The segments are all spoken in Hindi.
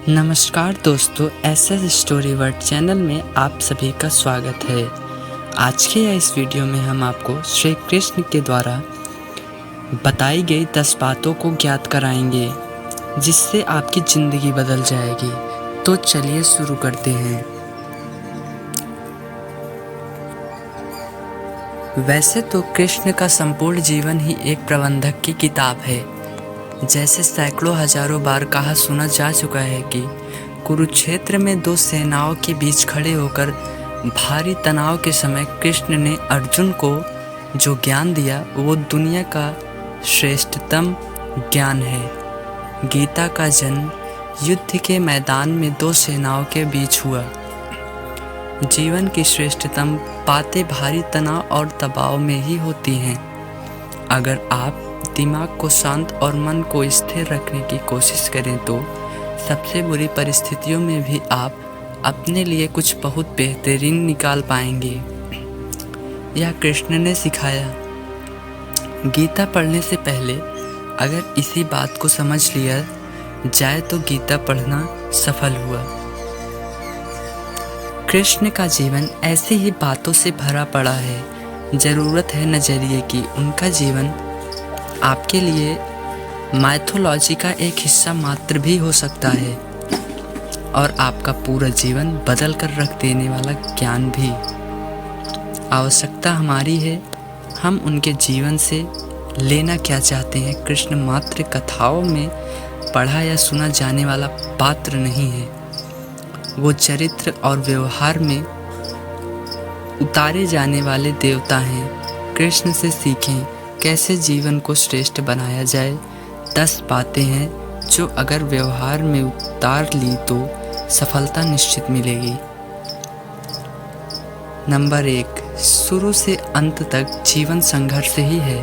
नमस्कार दोस्तों, एसएस स्टोरी वर्ल्ड चैनल में आप सभी का स्वागत है। आज के इस वीडियो में हम आपको श्री कृष्ण के द्वारा बताई गई 10 बातों को ज्ञात कराएंगे जिससे आपकी ज़िंदगी बदल जाएगी। तो चलिए शुरू करते हैं। वैसे तो कृष्ण का संपूर्ण जीवन ही एक प्रबंधक की किताब है। जैसे सैकड़ों हजारों बार कहा सुना जा चुका है कि कुरुक्षेत्र में दो सेनाओं के बीच खड़े होकर भारी तनाव के समय कृष्ण ने अर्जुन को जो ज्ञान दिया वो दुनिया का श्रेष्ठतम ज्ञान है। गीता का जन्म युद्ध के मैदान में दो सेनाओं के बीच हुआ। जीवन की श्रेष्ठतम बातें भारी तनाव और दबाव में ही होती हैं। अगर आप दिमाग को शांत और मन को स्थिर रखने की कोशिश करें तो सबसे बुरी परिस्थितियों में भी आप अपने लिए कुछ बहुत बेहतरीन निकाल पाएंगे। यह कृष्ण ने सिखाया। गीता पढ़ने से पहले अगर इसी बात को समझ लिया जाए तो गीता पढ़ना सफल हुआ। कृष्ण का जीवन ऐसी ही बातों से भरा पड़ा है। ज़रूरत है नज़रिए की। उनका जीवन आपके लिए माइथोलॉजी का एक हिस्सा मात्र भी हो सकता है और आपका पूरा जीवन बदल कर रख देने वाला ज्ञान भी। आवश्यकता हमारी है, हम उनके जीवन से लेना क्या चाहते हैं। कृष्ण मात्र कथाओं में पढ़ा या सुना जाने वाला पात्र नहीं है। वो चरित्र और व्यवहार में उतारे जाने वाले देवता हैं। कृष्ण से सीखें कैसे जीवन को श्रेष्ठ बनाया जाए। 10 बातें हैं जो अगर व्यवहार में उतार ली तो सफलता निश्चित मिलेगी। नंबर 1, शुरू से अंत तक जीवन संघर्ष ही है।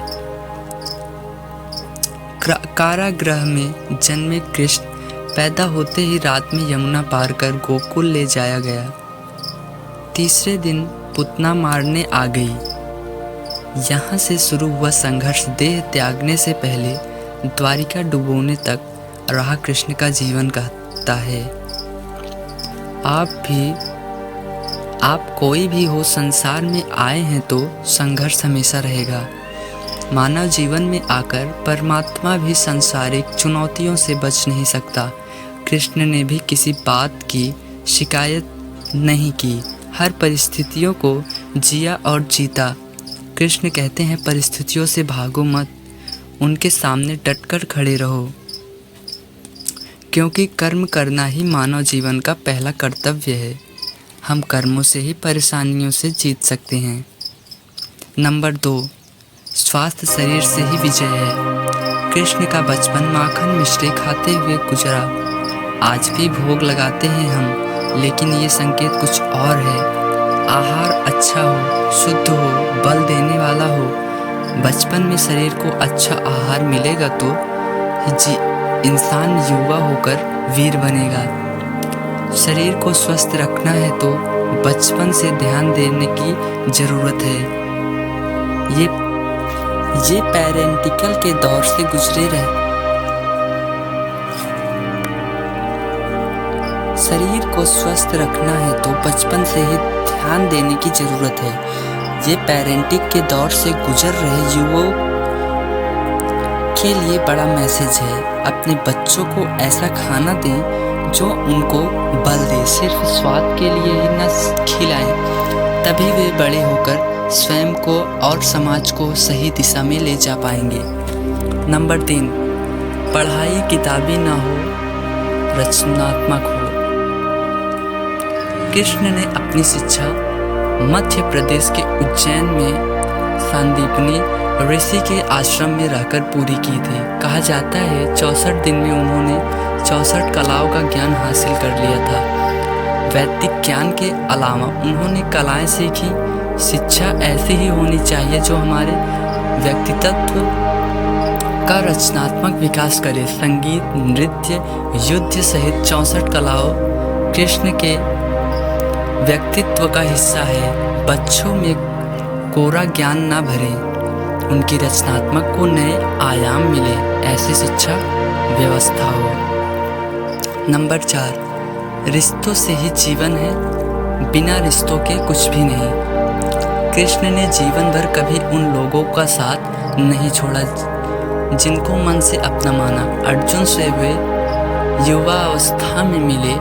कारागृह में जन्मे कृष्ण पैदा होते ही रात में यमुना पार कर गोकुल ले जाया गया। तीसरे दिन पुतना मारने आ गई। यहाँ से शुरू हुआ संघर्ष देह त्यागने से पहले द्वारिका डुबोने तक रहा कृष्ण का जीवन कहता है। आप कोई भी हो, संसार में आए हैं तो संघर्ष हमेशा रहेगा। मानव जीवन में आकर परमात्मा भी सांसारिक चुनौतियों से बच नहीं सकता। कृष्ण ने भी किसी बात की शिकायत नहीं की। हर परिस्थितियों को जिया और जीता। कृष्ण कहते हैं परिस्थितियों से भागो मत, उनके सामने डटकर खड़े रहो, क्योंकि कर्म करना ही मानव जीवन का पहला कर्तव्य है। हम कर्मों से ही परेशानियों से जीत सकते हैं। नंबर 2, स्वास्थ्य शरीर से ही विजय है। कृष्ण का बचपन माखन मिश्री खाते हुए गुजरा। आज भी भोग लगाते हैं हम, लेकिन ये संकेत कुछ और है। आहार अच्छा हो, शुद्ध हो, बल देने वाला हो। बचपन में शरीर को अच्छा आहार मिलेगा तो इंसान युवा होकर वीर बनेगा। शरीर को स्वस्थ रखना है तो बचपन से ध्यान देने की ज़रूरत है। ये पेरेंटिकल के दौर से गुजरे रहे। शरीर को स्वस्थ रखना है तो बचपन से ही ध्यान देने की ज़रूरत है। ये पेरेंटिंग के दौर से गुजर रहे युवाओं के लिए बड़ा मैसेज है। अपने बच्चों को ऐसा खाना दें जो उनको बल दे। सिर्फ स्वाद के लिए ही न खिलाएं, तभी वे बड़े होकर स्वयं को और समाज को सही दिशा में ले जा पाएंगे। नंबर 3, पढ़ाई किताबी ना हो, रचनात्मक हो। कृष्ण ने अपनी शिक्षा मध्य प्रदेश के उज्जैन में सांदीपनी ऋषि के आश्रम में रहकर पूरी की थी। कहा जाता है 64 दिन में उन्होंने 64 कलाओं का ज्ञान हासिल कर लिया था। वैदिक ज्ञान के अलावा उन्होंने कलाएं सीखी। शिक्षा ऐसी ही होनी चाहिए जो हमारे व्यक्तित्व का रचनात्मक विकास करे। संगीत, नृत्य, युद्ध सहित 64 कलाओं कृष्ण के व्यक्तित्व का हिस्सा है। बच्चों में कोरा ज्ञान ना भरें, उनकी रचनात्मक को नए आयाम मिले, ऐसी शिक्षा व्यवस्था हो। नंबर 4, रिश्तों से ही जीवन है, बिना रिश्तों के कुछ भी नहीं। कृष्ण ने जीवन भर कभी उन लोगों का साथ नहीं छोड़ा जिनको मन से अपना माना। अर्जुन से वे युवा अवस्था में मिले,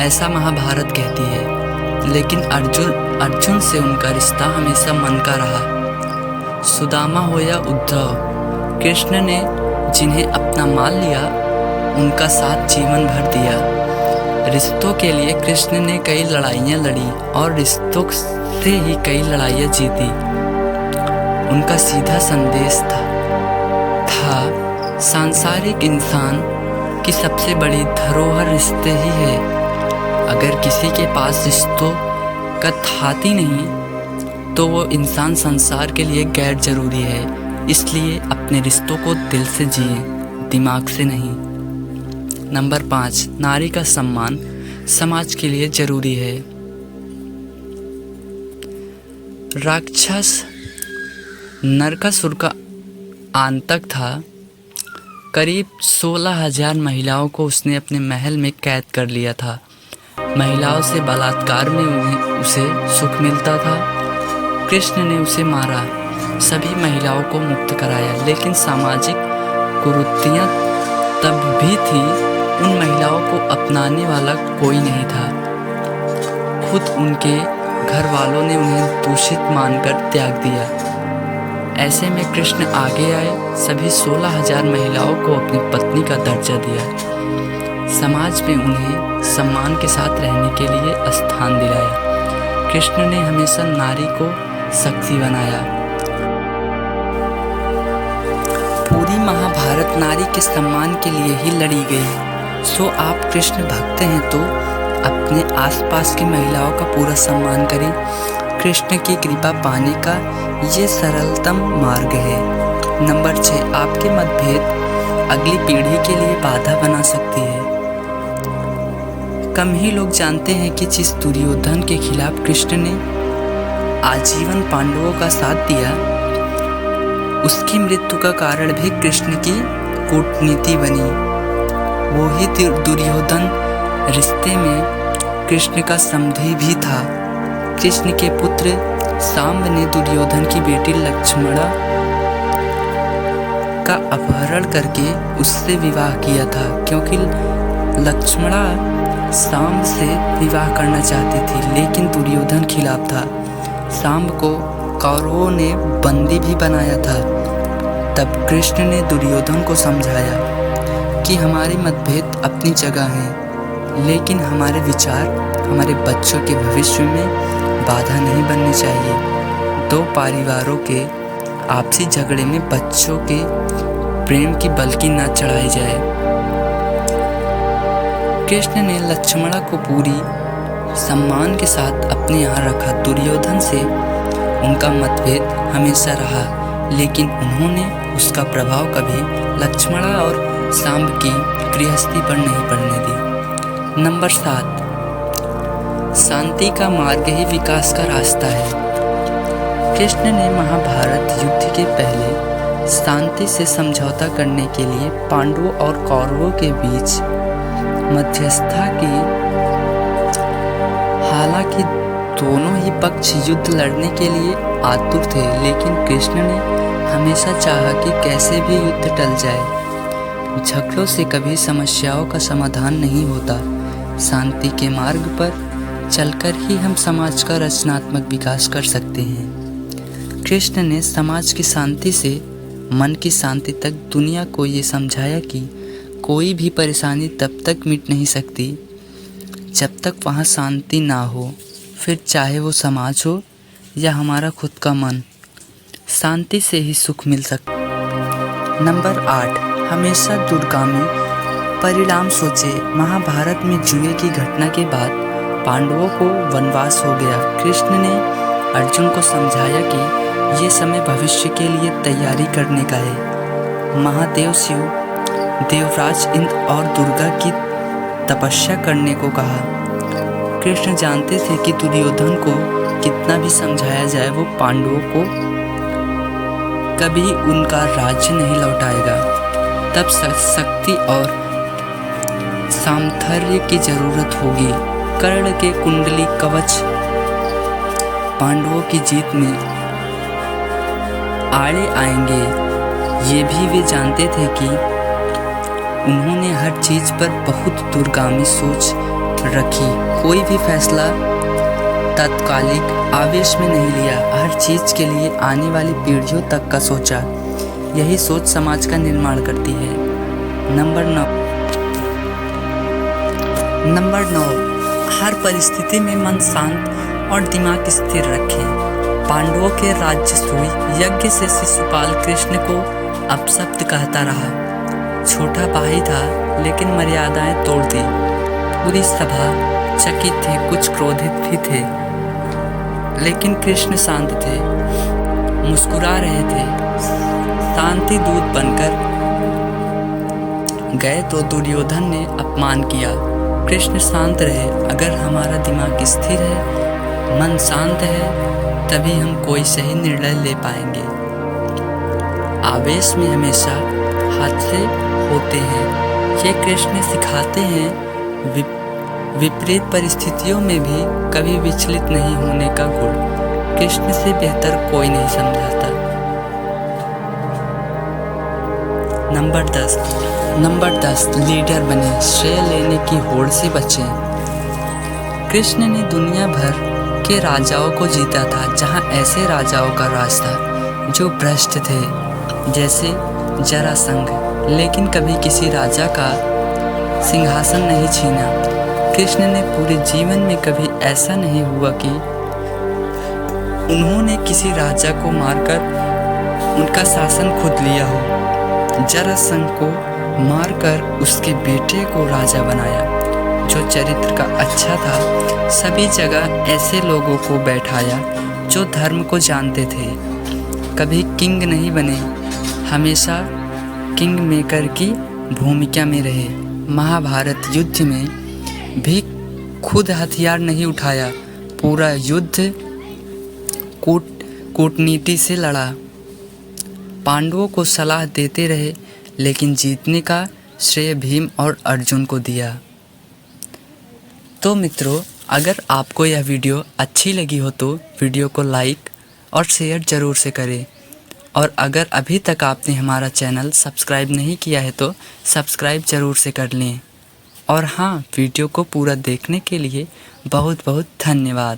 ऐसा महाभारत कहती है, लेकिन अर्जुन से उनका रिश्ता हमेशा मन का रहा। सुदामा हो या उद्धव, कृष्ण ने जिन्हें अपना मान लिया उनका साथ जीवन भर दिया। रिश्तों के लिए कृष्ण ने कई लड़ाइयाँ लड़ी और रिश्तों से ही कई लड़ाइयाँ जीती। उनका सीधा संदेश था सांसारिक इंसान की सबसे बड़ी धरोहर रिश्ते ही है। अगर किसी के पास रिश्तों का थाती नहीं तो वो इंसान संसार के लिए गैर जरूरी है। इसलिए अपने रिश्तों को दिल से जिए, दिमाग से नहीं। नंबर 5, नारी का सम्मान समाज के लिए जरूरी है। राक्षस नरकासुर का आतंक था। करीब 16,000 महिलाओं को उसने अपने महल में कैद कर लिया था। महिलाओं से बलात्कार में उसे सुख मिलता था। कृष्ण ने उसे मारा, सभी महिलाओं को मुक्त कराया, लेकिन सामाजिक कुरीतियां तब भी थी। उन महिलाओं को अपनाने वाला कोई नहीं था। खुद उनके घर वालों ने उन्हें दूषित मानकर त्याग दिया। ऐसे में कृष्ण आगे आए, सभी 16,000 महिलाओं को अपनी पत्नी का दर्जा दिया। समाज में उन्हें सम्मान के साथ रहने के लिए स्थान दिलाया। कृष्ण ने हमेशा नारी को शक्ति बनाया। पूरी महाभारत नारी के सम्मान के लिए ही लड़ी गई। सो आप कृष्ण भक्त हैं तो अपने आसपास की महिलाओं का पूरा सम्मान करें। कृष्ण की कृपा पाने का ये सरलतम मार्ग है। नंबर 6, आपके मतभेद अगली पीढ़ी के लिए बाधा बना सकती है। कम ही लोग जानते हैं कि जिस दुर्योधन के खिलाफ कृष्ण ने आजीवन पांडवों का साथ दिया, उसकी मृत्यु का कारण भी कृष्ण की कूटनीति बनी। वो ही दुर्योधन रिश्ते में कृष्ण का समधी भी था। कृष्ण के पुत्र सांब ने दुर्योधन की बेटी लक्ष्मणा का अपहरण करके उससे विवाह किया था, क्योंकि लक्ष्मणा सांब से विवाह करना चाहती थी, लेकिन दुर्योधन खिलाफ था। सांब को कौरवों ने बंदी भी बनाया था। तब कृष्ण ने दुर्योधन को समझाया कि हमारे मतभेद अपनी जगह हैं, लेकिन हमारे विचार हमारे बच्चों के भविष्य में बाधा नहीं बननी चाहिए। दो परिवारों के आपसी झगड़े में बच्चों के प्रेम की बल्कि न चढ़ाई जाए। कृष्ण ने लक्ष्मणा को पूरी सम्मान के साथ अपने यहाँ रखा। दुर्योधन से उनका मतभेद हमेशा रहा, लेकिन उन्होंने उसका प्रभाव कभी लक्ष्मणा और सांब की गृहस्थी पर नहीं पड़ने दी। नंबर 7, शांति का मार्ग ही विकास का रास्ता है। कृष्ण ने महाभारत युद्ध के पहले शांति से समझौता करने के लिए पांडवों और कौरवों के बीच मध्यस्थता की। हालांकि दोनों ही पक्ष युद्ध लड़ने के लिए आतुर थे, लेकिन कृष्ण ने हमेशा चाहा कि कैसे भी युद्ध टल जाए। झगड़ों से कभी समस्याओं का समाधान नहीं होता। शांति के मार्ग पर चलकर ही हम समाज का रचनात्मक विकास कर सकते हैं। कृष्ण ने समाज की शांति से मन की शांति तक दुनिया को ये समझाया कि कोई भी परेशानी तब तक मिट नहीं सकती जब तक वहाँ शांति ना हो, फिर चाहे वो समाज हो या हमारा खुद का मन। शांति से ही सुख मिल सकता। नंबर 8, हमेशा दूरगामी परिणाम सोचे। महाभारत में जुए की घटना के बाद पांडवों को वनवास हो गया। कृष्ण ने अर्जुन को समझाया कि ये समय भविष्य के लिए तैयारी करने का है। महादेव शिव, देवराज इंद्र और दुर्गा की तपस्या करने को कहा। कृष्ण जानते थे कि दुर्योधन को कितना भी समझाया जाए, वो पांडवों को कभी उनका राज्य नहीं लौटाएगा। तब शक्ति और सामर्थ्य की जरूरत होगी। कर्ण के कुंडली कवच पांडवों की जीत में आड़े आएंगे, ये भी वे जानते थे कि उन्होंने हर चीज पर बहुत दूरगामी सोच रखी। कोई भी फैसला तात्कालिक आवेश में नहीं लिया, हर चीज के लिए आने वाली पीढ़ियों तक का सोचा। यही सोच समाज का निर्माण करती है। नंबर 9, हर परिस्थिति में मन शांत और दिमाग स्थिर रखें। पांडवों के राजसूय यज्ञ से शिशुपाल कृष्ण को अपशब्द कहता रहा। छोटा भाई था लेकिन मर्यादाएं तोड़ दी। पूरी सभा चकित थे, कुछ क्रोधित भी थे, लेकिन कृष्ण शांत थे, मुस्कुरा रहे थे। शांति दूत बनकर गए तो दुर्योधन ने अपमान किया। कृष्ण शांत रहे। अगर हमारा दिमाग स्थिर है, मन शांत है, तभी हम कोई सही निर्णय ले पाएंगे। आवेश में हमेशा हादसे होते हैं, ये कृष्ण सिखाते हैं। विपरीत परिस्थितियों में भी कभी विचलित नहीं होने का गुण कृष्ण से बेहतर कोई नहीं समझाता। नंबर 10, लीडर बने, श्रेय लेने की होड़ से बचें। कृष्ण ने दुनिया भर के राजाओं को जीता था। जहां ऐसे राजाओं का राज था जो भ्रष्ट थे, जैसे जरासंध, लेकिन कभी किसी राजा का सिंहासन नहीं छीना। कृष्ण ने पूरे जीवन में कभी ऐसा नहीं हुआ कि उन्होंने किसी राजा को मारकर उनका शासन खुद लिया हो। जरासंध को मारकर उसके बेटे को राजा बनाया, जो चरित्र का अच्छा था। सभी जगह ऐसे लोगों को बैठाया जो धर्म को जानते थे। कभी किंग नहीं बने, हमेशा किंग मेकर की भूमिका में रहे। महाभारत युद्ध में भी खुद हथियार नहीं उठाया, पूरा युद्ध कूटनीति से लड़ा। पांडवों को सलाह देते रहे, लेकिन जीतने का श्रेय भीम और अर्जुन को दिया। तो मित्रों, अगर आपको यह वीडियो अच्छी लगी हो तो वीडियो को लाइक और शेयर ज़रूर से करें। और अगर अभी तक आपने हमारा चैनल सब्सक्राइब नहीं किया है तो सब्सक्राइब ज़रूर से कर लें। और हाँ, वीडियो को पूरा देखने के लिए बहुत बहुत धन्यवाद।